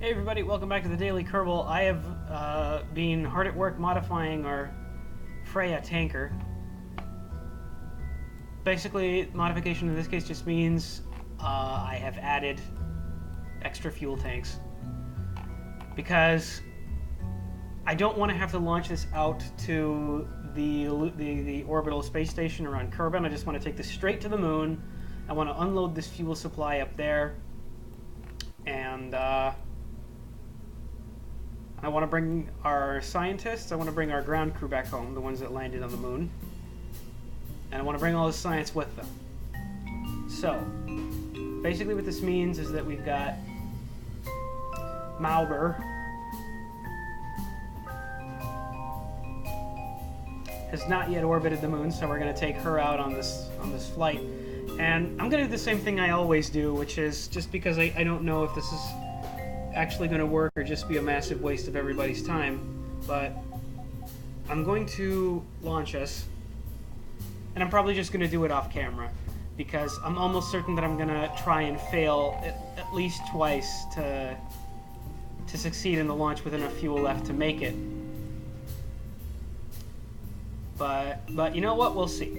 Hey everybody, welcome back to the Daily Kerbal. I have been hard at work modifying our Freya tanker. Basically, modification in this case just means I have added extra fuel tanks. Because I don't want to have to launch this out to the orbital space station around Kerbal. I just want to take this straight to the moon. I want to unload this fuel supply up there. And I want to bring our scientists, I want to bring our ground crew back home, the ones that landed on the moon. And I want to bring all the science with them. So, basically what this means is that we've got Mauber has not yet orbited the moon, so we're going to take her out on this flight. And I'm going to do the same thing I always do, which is just because I don't know if this is actually going to work or just be a massive waste of everybody's time, but I'm going to launch us, and I'm probably just going to do it off camera because I'm almost certain that I'm going to try and fail at least twice to succeed in the launch with enough fuel left to make it. But you know what? We'll see.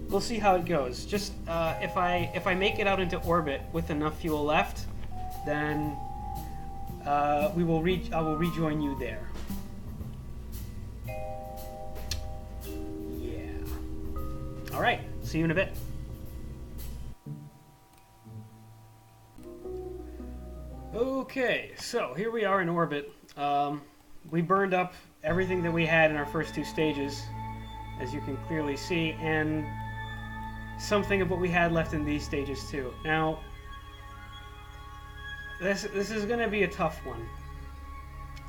We'll see how it goes. Just if I make it out into orbit with enough fuel left, then I will rejoin you there. Yeah. All right. See you in a bit. Okay, so here we are in orbit. We burned up everything that we had in our first two stages, as you can clearly see, and something of what we had left in these stages too. Now, this is going to be a tough one.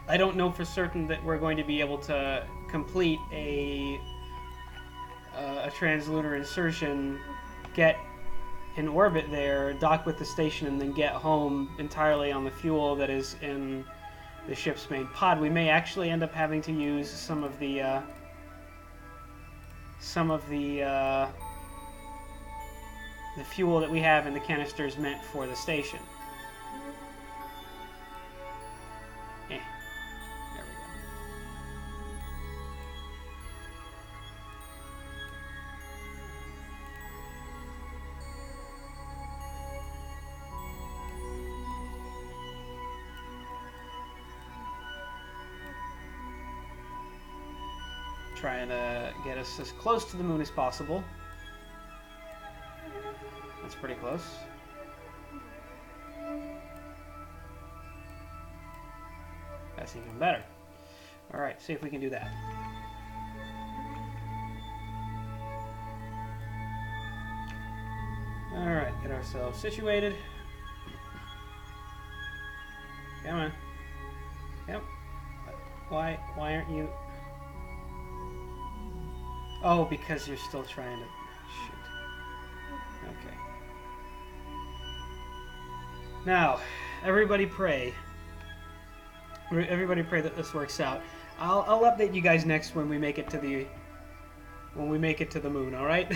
I don't know for certain that we're going to be able to complete a translunar insertion, get in orbit there, dock with the station, and then get home entirely on the fuel that is in the ship's main pod. We may actually end up having to use some of the fuel that we have in the canisters meant for the station. There we go. Trying to get us as close to the moon as possible. That's pretty close. That's even better. Alright, see if we can do that. Alright, get ourselves situated. Come on. Yep. Why aren't you... Oh, because you're still trying to... Shoot. Okay. Now, everybody pray. Everybody pray that this works out. I'll update you guys next when we make it to the moon, all right?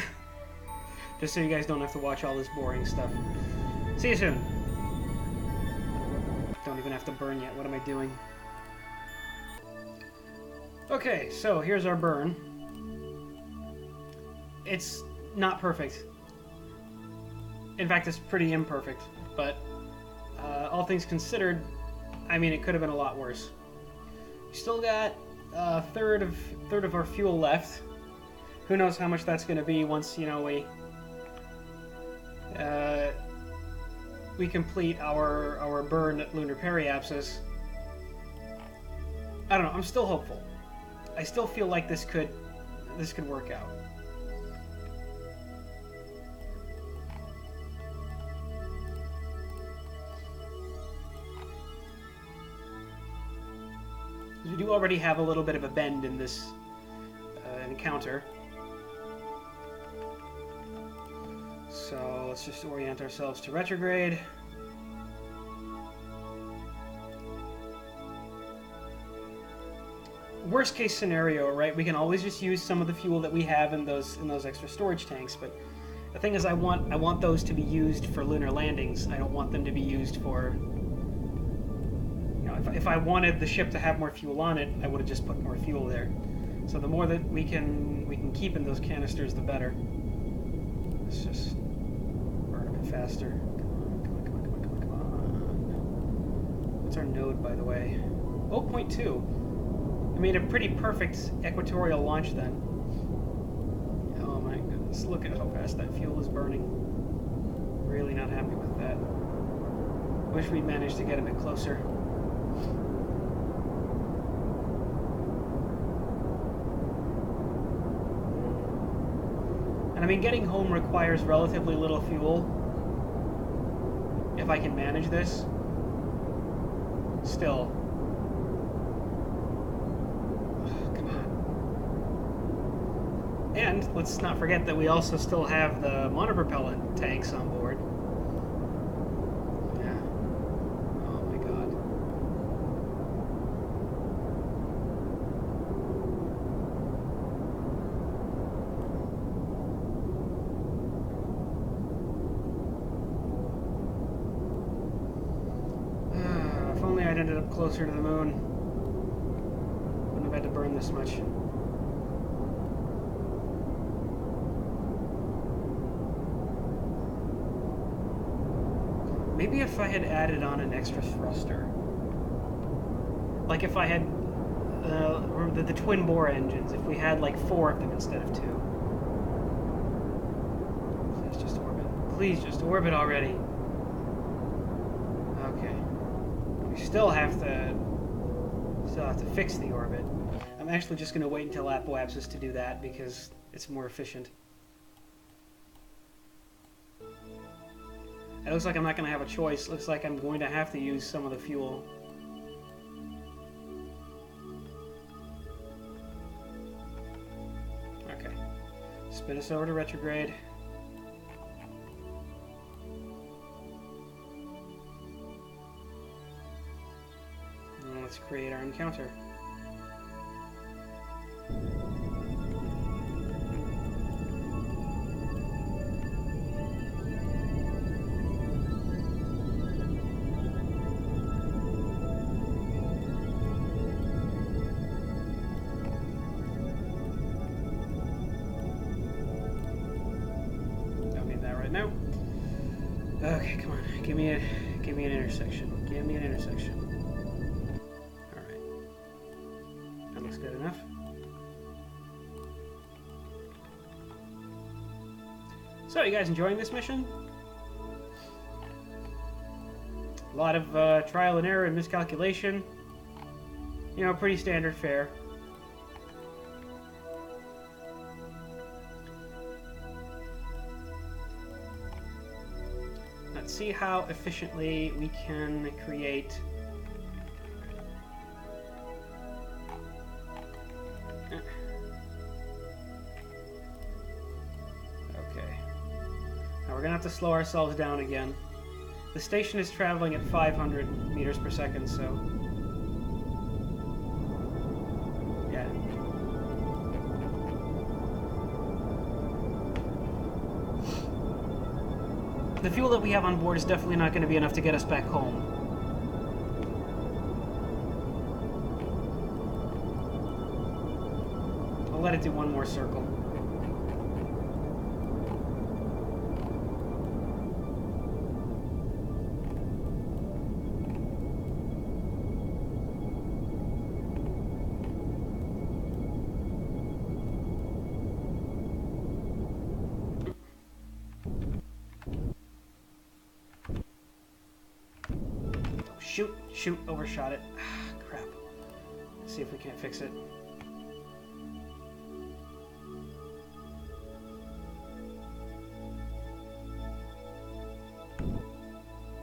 Just so you guys don't have to watch all this boring stuff. See you soon. Don't even have to burn yet. What am I doing? Okay, so here's our burn. It's not perfect. In fact, it's pretty imperfect, but all things considered, I mean, it could have been a lot worse. We still got a third of our fuel left. Who knows how much that's going to be once, you know, we complete our burn at lunar periapsis. I don't know. I'm still hopeful. I still feel like this could work out. We do already have a little bit of a bend in this encounter. So let's just orient ourselves to retrograde. Worst case scenario, right? We can always just use some of the fuel that we have in those extra storage tanks, but the thing is I want those to be used for lunar landings. I don't want them to be used for You know, if I wanted the ship to have more fuel on it, I would have just put more fuel there. So the more that we can keep in those canisters, the better. Let's just burn a bit faster. Come on. What's our node, by the way? 0.2. I made a pretty perfect equatorial launch then. Oh my goodness, look at how fast that fuel is burning. Really not happy with that. Wish we managed to get a bit closer. And I mean, getting home requires relatively little fuel. If I can manage this. Still. Come on. And let's not forget that we also still have the monopropellant tanks on board. Yeah. Oh my god. If only I'd ended up closer to the moon. Wouldn't have had to burn this much. Maybe if I had added on an extra thruster. Like if I had the twin bore engines, if we had like 4 of them instead of 2. Please just orbit. Please just orbit already. Okay. We still have to fix the orbit. I'm actually just going to wait until apoapsis to do that because it's more efficient. It looks like I'm not going to have a choice. Looks like I'm going to have to use some of the fuel. Okay. Spin us over to retrograde. And let's create our encounter. Now. Okay, come on. Give me an intersection. Give me an intersection. Alright. That looks good enough. So, you guys enjoying this mission? A lot of trial and error and miscalculation. You know, pretty standard fare. Let's see how efficiently we can create okay. Now we're gonna have to slow ourselves down again. The station is traveling at 500 meters per second, so yeah. The fuel that we have on board is definitely not going to be enough to get us back home. I'll let it do one more circle. Shoot, overshot it. Ah, crap. Let's see if we can't fix it.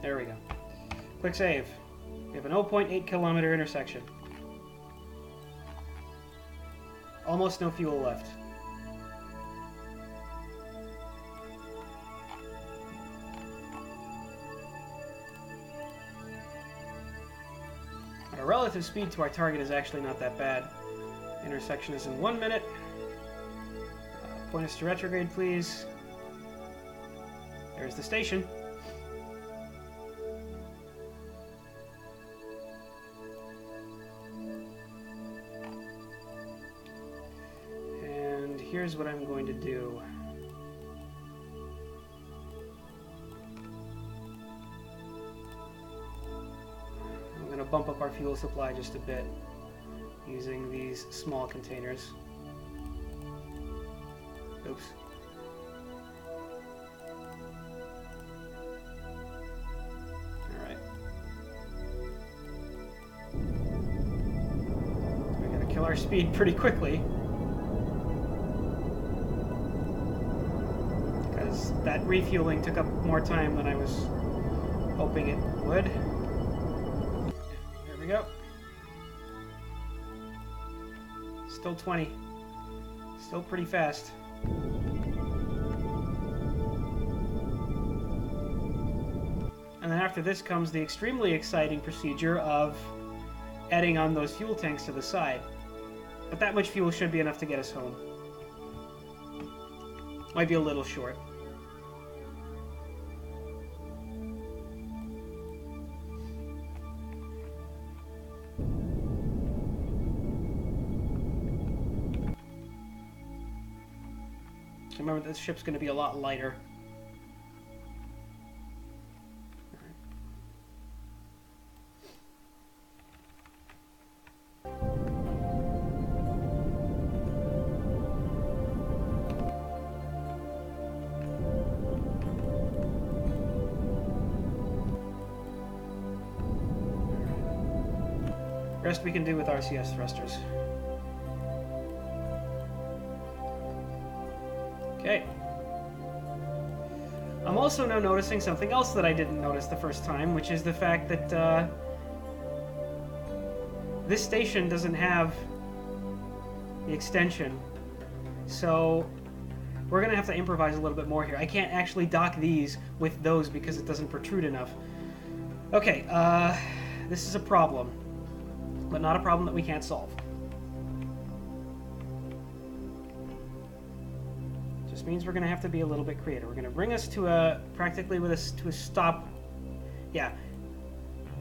There we go. Quick save. We have an 0.8 kilometer intersection. Almost no fuel left. Our relative speed to our target is actually not that bad. Intersection is in 1 minute. Point us to retrograde, please. There's the station. here's what I'm going to do. I'm going to bump up our fuel supply just a bit using these small containers. Oops. Alright. We're going to kill our speed pretty quickly. Because that refueling took up more time than I was hoping it would. There we go. Still 20. Still pretty fast. And then after this comes the extremely exciting procedure of adding on those fuel tanks to the side. But that much fuel should be enough to get us home. Might be a little short. Remember, this ship's going to be a lot lighter. Rest we can do with RCS thrusters. Okay. I'm also now noticing something else that I didn't notice the first time, which is the fact that this station doesn't have the extension. So we're going to have to improvise a little bit more here. I can't actually dock these with those because it doesn't protrude enough. Okay, this is a problem, but not a problem that we can't solve. Just means we're going to have to be a little bit creative. We're going to bring us to a practically to a stop. Yeah,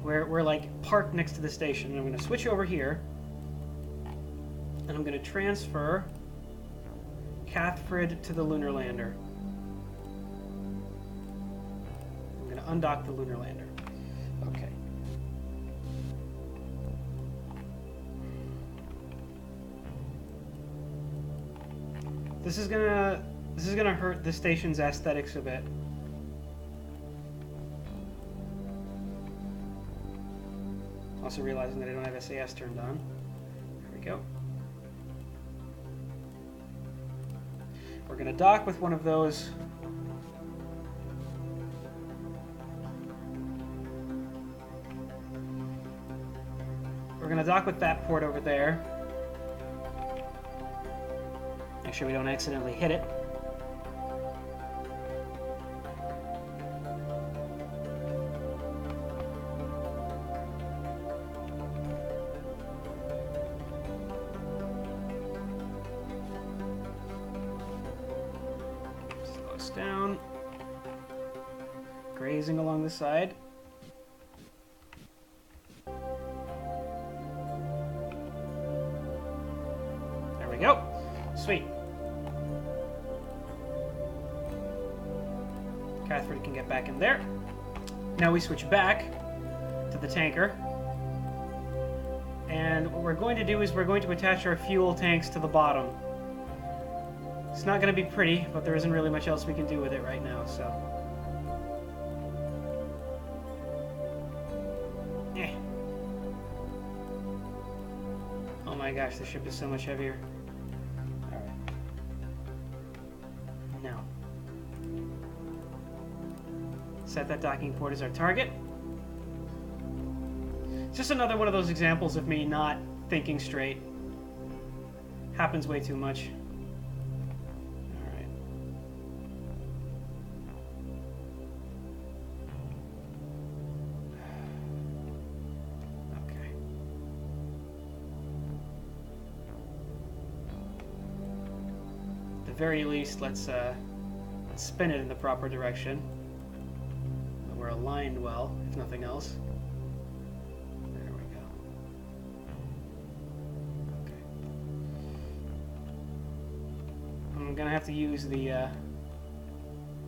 we're like parked next to the station. And I'm going to switch over here, and I'm going to transfer Cathfrid to the lunar lander. I'm going to undock the lunar lander. Okay. This is gonna hurt the station's aesthetics a bit. Also realizing that I don't have SAS turned on. There we go. We're gonna dock with one of those. We're gonna dock with that port over there. Make sure we don't accidentally hit it. Slow us down. Grazing along the side. There we go. Sweet. Cathfrid can get back in there. Now we switch back to the tanker. And what we're going to do is we're going to attach our fuel tanks to the bottom. It's not going to be pretty, but there isn't really much else we can do with it right now, so. Eh. Oh my gosh, the ship is so much heavier. Alright. Now. Set that docking port as our target. It's just another one of those examples of me not thinking straight. Happens way too much. Alright. Okay. At the very least, let's spin it in the proper direction. We're aligned well, if nothing else. There we go. Okay. I'm gonna have to use the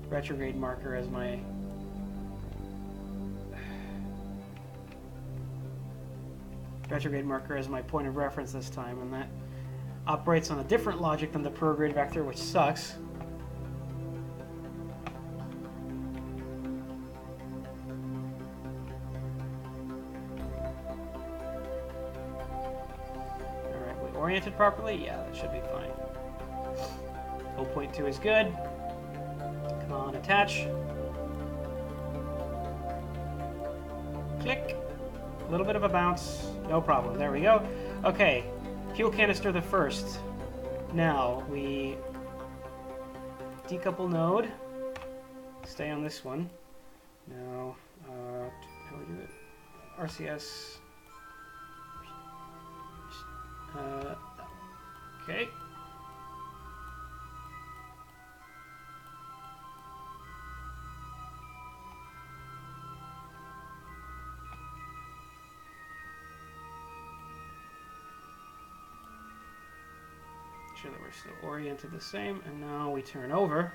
retrograde marker as my point of reference this time, and that operates on a different logic than the prograde vector, which sucks. Oriented properly? Yeah, that should be fine. 0.2 is good. Come on, attach. Click. A little bit of a bounce. No problem. There we go. Okay. Fuel canister the first. Now, we decouple node. Stay on this one. Now, how do we do it? RCS. Okay. Make sure that we're still oriented the same, and now we turn over.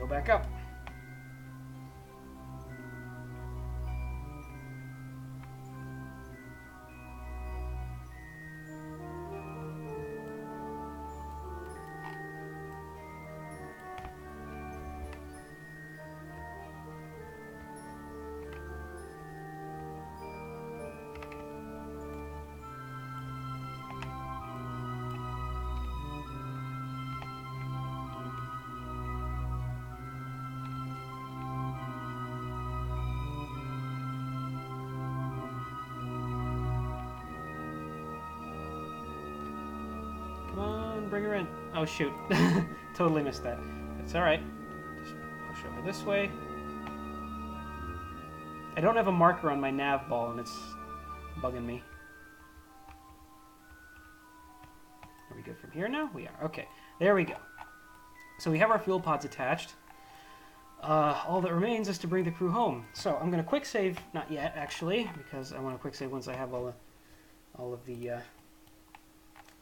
Back up. Bring her in. Oh shoot. Totally missed that. It's alright. Just push over this way. I don't have a marker on my nav ball and it's bugging me. Are we good from here now? We are. Okay. There we go. So we have our fuel pods attached. All that remains is to bring the crew home. So I'm going to quick save. Not yet, actually, because I want to quick save once I have all of the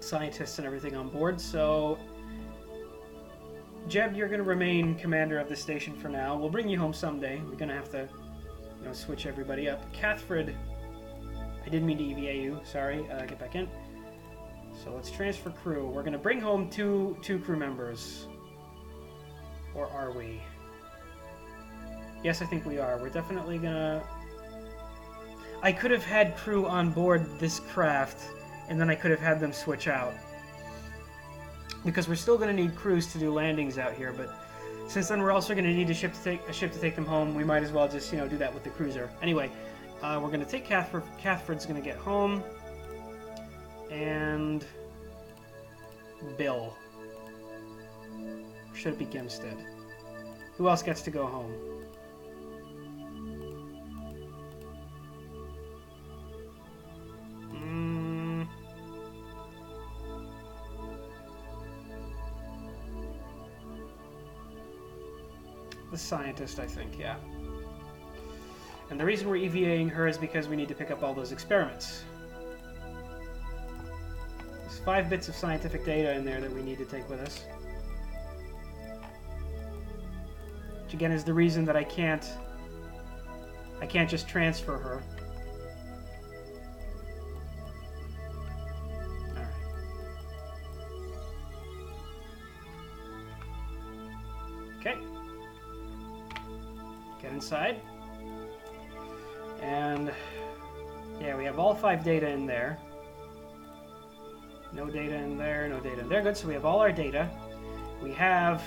scientists and everything on board. So Jeb, you're going to remain commander of the station for now. We'll bring you home someday. We're going to have to, switch everybody up. Cathfred, I didn't mean to EVA you. Sorry. Get back in. So let's transfer crew. We're going to bring home two crew members. Or are we? Yes, I think we are. We're definitely going to... I could have had crew on board this craft, and then I could have had them switch out. Because we're still going to need crews to do landings out here, but since then we're also going to need a ship to take them home, we might as well just, do that with the cruiser. Anyway, we're going to take Cathford. Cathford's going to get home. And... Bill. Should it be Gimstead? Who else gets to go home? The scientist, I think, yeah. And the reason we're EVAing her is because we need to pick up all those experiments. There's 5 bits of scientific data in there that we need to take with us. Which again is the reason that I can't just transfer her. Alright. Okay. Get inside. And yeah, we have all 5 data in there. No data in there, no data in there. Good, so we have all our data. We have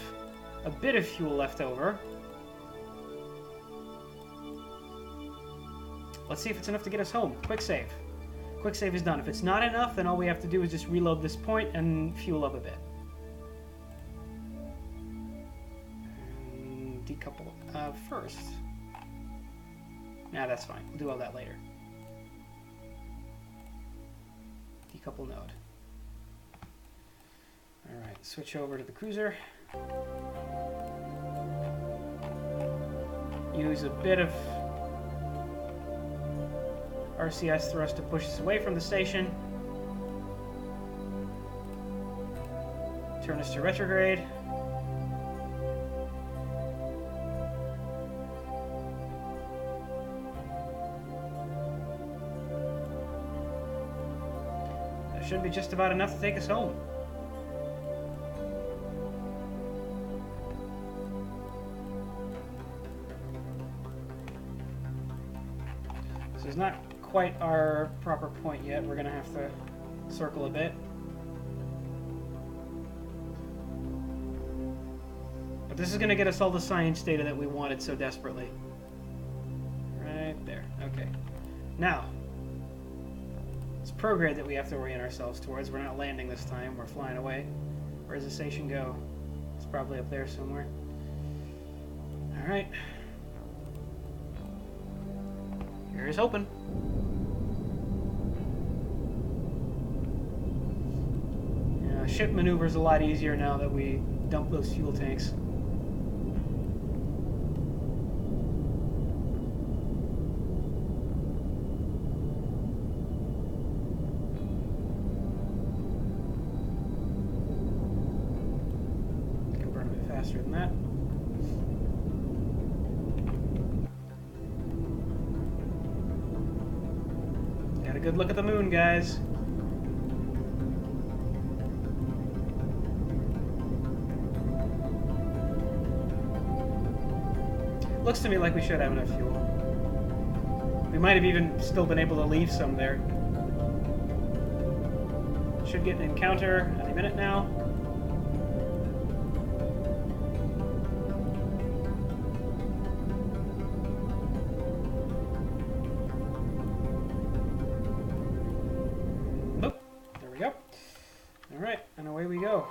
a bit of fuel left over. Let's see if it's enough to get us home. Quick save. Quick save is done. If it's not enough, then all we have to do is just reload this point and fuel up a bit. And decouple first. Nah, that's fine. We'll do all that later. Decouple node. Alright, switch over to the cruiser. use a bit of RCS thrust to push us away from the station. Turn us to retrograde. That should be just about enough to take us home. This is not quite our proper point yet. We're going to have to circle a bit. But this is going to get us all the science data that we wanted so desperately. Right there. Okay. Now, it's prograde that we have to orient ourselves towards. We're not landing this time. We're flying away. Where does the station go? It's probably up there somewhere. All right. Here's hoping. Yeah, ship maneuver's a lot easier now that we dump those fuel tanks. Can burn a bit faster than that. Got a good look at the moon, guys. Looks to me like we should have enough fuel. We might have even still been able to leave some there. Should get an encounter any minute now. Nope. There we go. Alright, and away we go.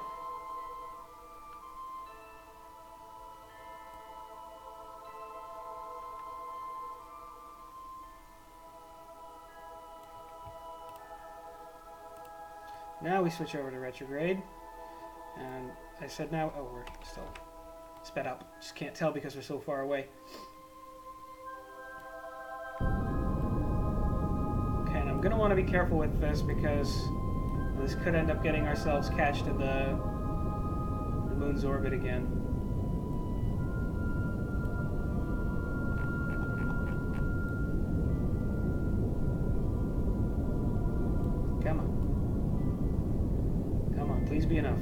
Now we switch over to retrograde, and I said now, oh, we're still sped up. Just can't tell because we're so far away. Okay, and I'm going to want to be careful with this because this could end up getting ourselves catched in the moon's orbit again. Come on. Come on, please be enough.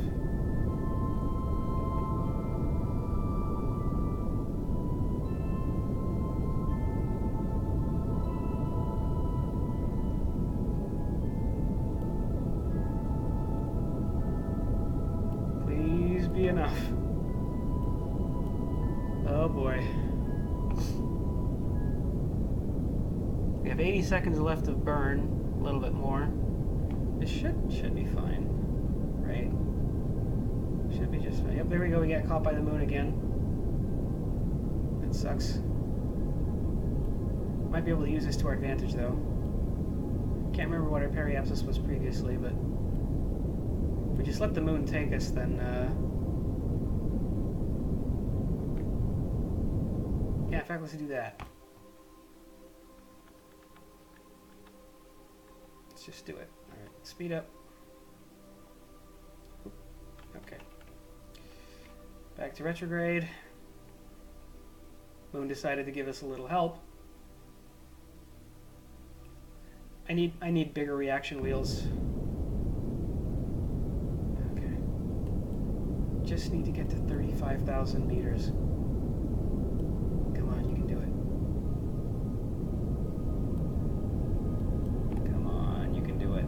Please be enough. Oh boy. We have 80 seconds left of burn, a little bit more. It should be fine. Right? Should be just fine. Yep, there we go. We got caught by the moon again. That sucks. Might be able to use this to our advantage, though. Can't remember what our periapsis was previously, but if we just let the moon take us, then yeah, in fact, let's do that. Let's just do it. All right, speed up. Okay. Back to retrograde. Moon decided to give us a little help. I need bigger reaction wheels. Okay. Just need to get to 35,000 meters. Come on, you can do it. Come on, you can do it.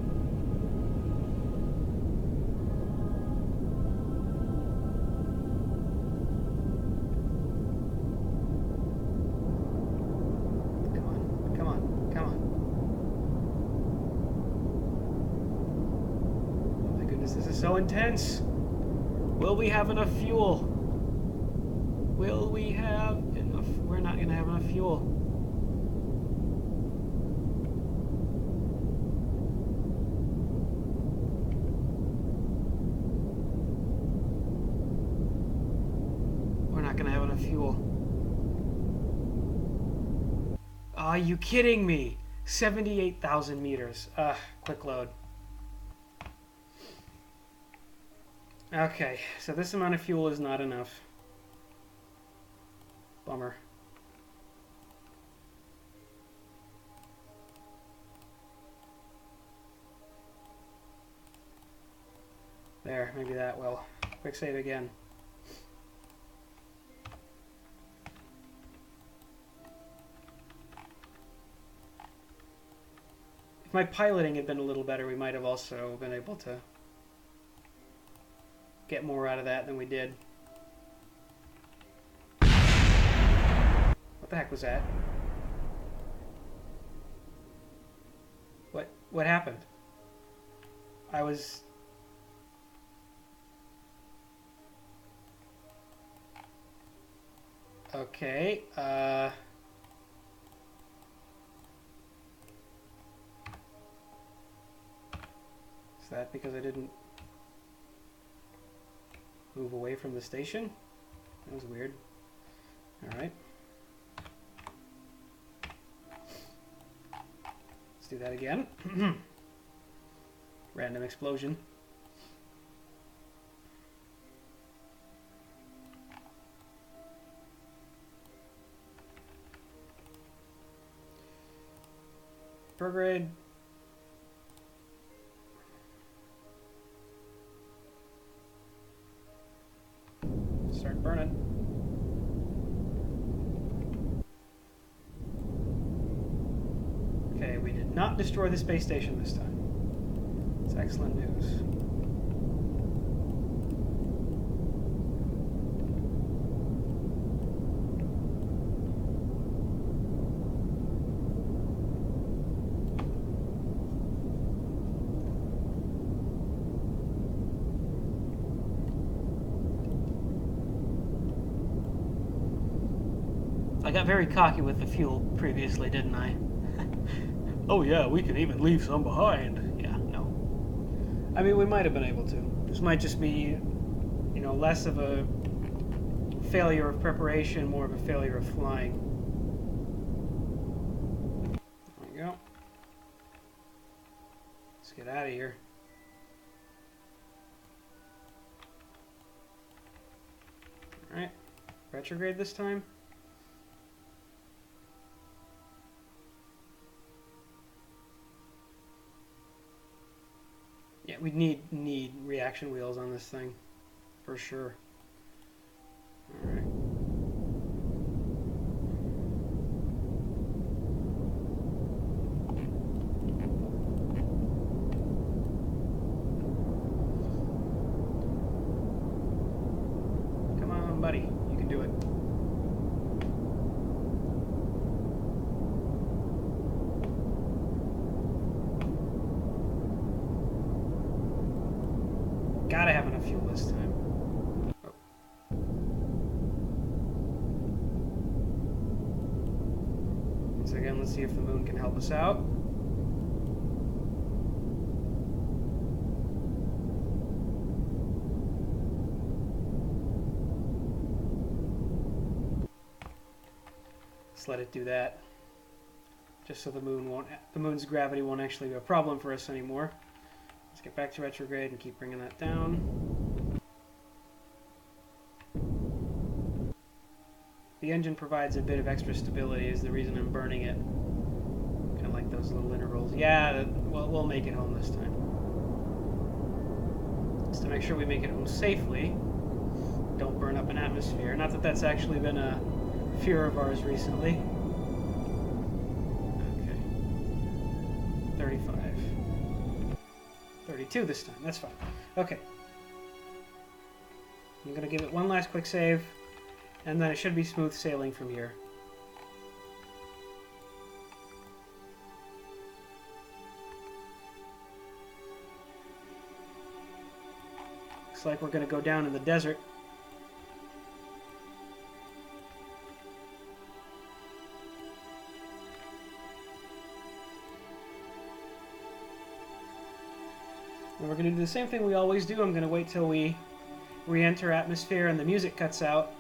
So intense. Will we have enough fuel? Will we have enough? We're not going to have enough fuel. We're not going to have enough fuel. Are you kidding me? 78,000 meters. Quick load. Okay, so this amount of fuel is not enough. Bummer. There, maybe that will. Quick save again. If my piloting had been a little better, we might have also been able to get more out of that than we did. What the heck was that? What happened? I was... Okay, is that because I didn't move away from the station? That was weird. Alright. Let's do that again. Random explosion. Prograde. Start burning. Okay, we did not destroy the space station this time. It's excellent news. I got very cocky with the fuel previously, didn't I? Oh yeah, we can even leave some behind. Yeah, no. I mean, we might have been able to. This might just be, you know, less of a failure of preparation, more of a failure of flying. There we go. Let's get out of here. Alright. Retrograde this time. Yeah, we need reaction wheels on this thing, for sure. All right. Come on, buddy, you can do it. Gotta have enough fuel this time. Oh. Once again, let's see if the moon can help us out. Let's let it do that. Just so the moon's gravity won't actually be a problem for us anymore. Let's get back to retrograde and keep bringing that down. The engine provides a bit of extra stability is the reason I'm burning it. Kind of like those little intervals. Yeah, we'll make it home this time. Just to make sure we make it home safely. Don't burn up an atmosphere. Not that that's actually been a fear of ours recently. Okay. 35. 32 this time, that's fine. Okay. I'm going to give it one last quick save, and then it should be smooth sailing from here. Looks like we're going to go down in the desert. And we're going to do the same thing we always do. I'm going to wait till we re-enter atmosphere and the music cuts out.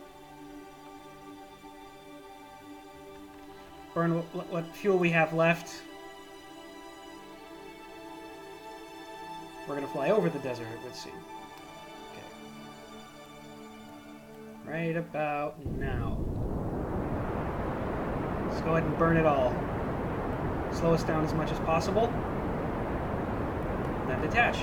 burn what fuel we have left. We're going to fly over the desert, it would seem. Okay. Right about now. Let's go ahead and burn it all. Slow us down as much as possible. Then detach.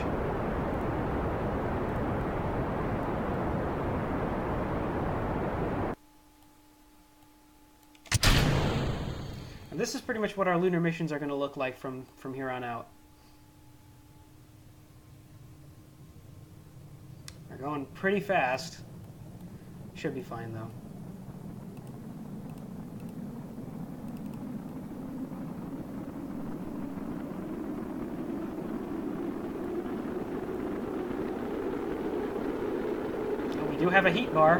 And this is pretty much what our lunar missions are going to look like from here on out. They're going pretty fast. Should be fine, though. Oh, we do have a heat bar.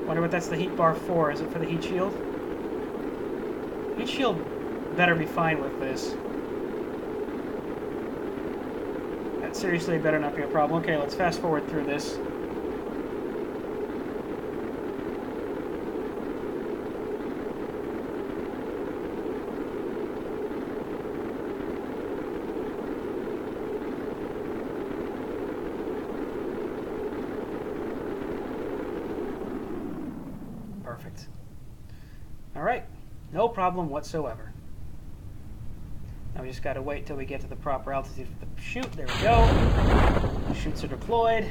Wonder what that's the heat bar for. Is it for the heat shield? Heat shield better be fine with this. That seriously better not be a problem. Okay, let's fast forward through this. Perfect. All right. No problem whatsoever. Now we just got to wait till we get to the proper altitude for the chute. There we go. The chutes are deployed.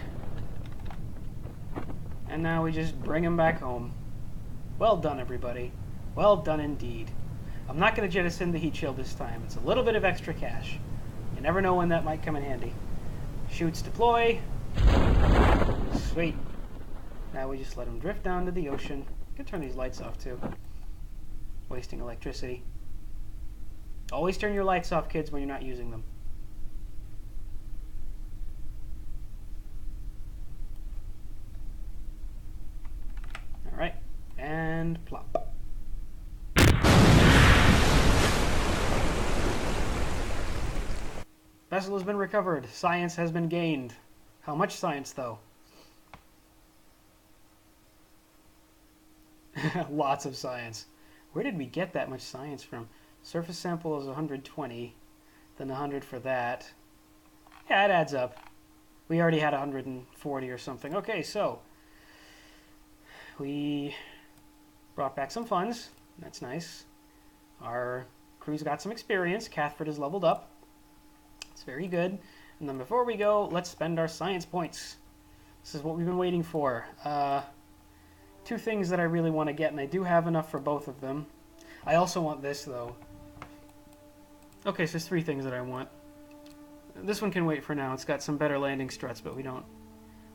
And now we just bring them back home. Well done, everybody. Well done indeed. I'm not going to jettison the heat shield this time. It's a little bit of extra cash. You never know when that might come in handy. Chutes deploy. Sweet. Now we just let them drift down to the ocean. I can turn these lights off too. Wasting electricity. Always turn your lights off, kids, when you're not using them. All right, and plop. Vessel has been recovered. Science has been gained. How much science, though? Lots of science. Where did we get that much science from? Surface sample is 120, then 100 for that. Yeah, it adds up. We already had 140 or something. Okay, so we brought back some funds. That's nice. Our crew's got some experience. Cathford is leveled up. It's very good. And then before we go, let's spend our science points. This is what we've been waiting for. Two things that I really want to get, and I do have enough for both of them. I also want this, though. Okay, so there's three things that I want. This one can wait for now. It's got some better landing struts, but we don't.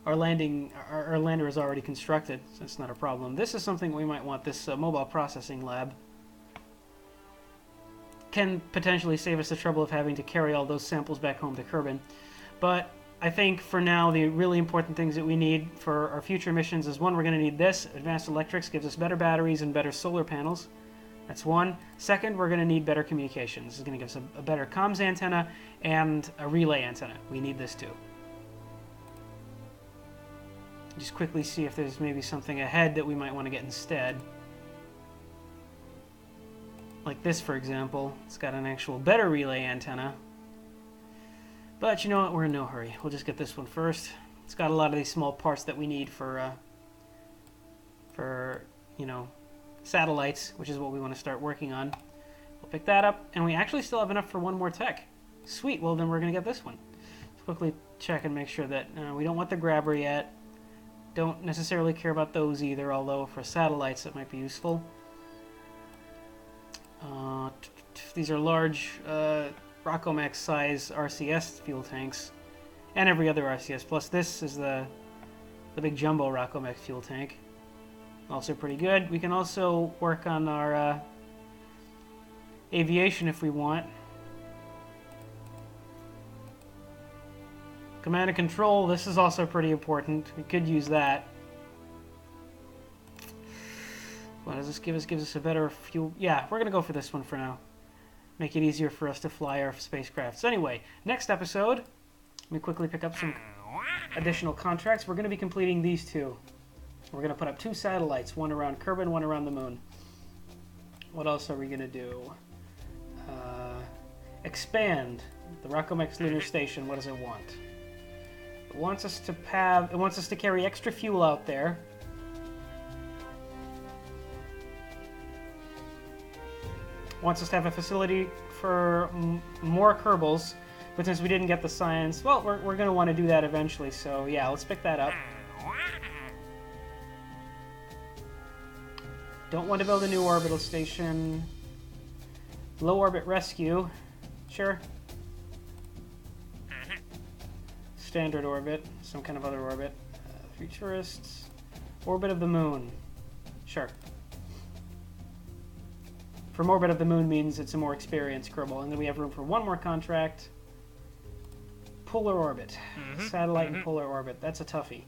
Our lander is already constructed, so it's not a problem. This is something we might want, this mobile processing lab. Can potentially save us the trouble of having to carry all those samples back home to Kerbin. But I think for now the really important things that we need for our future missions is, one, we're going to need this. Advanced electrics gives us better batteries and better solar panels. That's one. Second, we're going to need better communications. This is going to give us a better comms antenna and a relay antenna. We need this too. Just quickly see if there's maybe something ahead that we might want to get instead. Like this, for example. It's got an actual better relay antenna. But you know what? We're in no hurry. We'll just get this one first. It's got a lot of these small parts that we need for you know, satellites, which is what we want to start working on. We'll pick that up, and we actually still have enough for one more tech. Sweet. Well, then we're going to get this one. Let's quickly check and make sure that we don't want the grabber yet. Don't necessarily care about those either, although for satellites it might be useful. These are large Rockomax size RCS fuel tanks, and every other RCS. Plus this is the big jumbo Rockomax fuel tank. Also pretty good. We can also work on our aviation if we want. Command and control, this is also pretty important. We could use that. What does this give us? Gives us a better fuel. Yeah, we're going to go for this one for now. Make it easier for us to fly our spacecrafts. Anyway, next episode, let me quickly pick up some additional contracts. We're going to be completing these two. We're going to put up 2 satellites, one around Kerbin, one around the moon. What else are we going to do? Expand the Rockomex Lunar Station. What does it want? It wants us to carry extra fuel out there. Wants us to have a facility for more Kerbals, but since we didn't get the science, well, we're going to want to do that eventually, so yeah, let's pick that up. Don't want to build a new orbital station. Low orbit rescue. Sure. Standard orbit. Some kind of other orbit. Futurists. Orbit of the moon. Sure. From orbit of the moon means it's a more experienced Kerbal. And then we have room for one more contract. Polar orbit. Satellite and polar orbit. That's a toughie.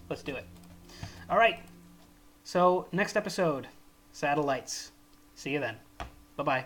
Let's do it. All right. So, next episode, satellites. See you then. Bye-bye.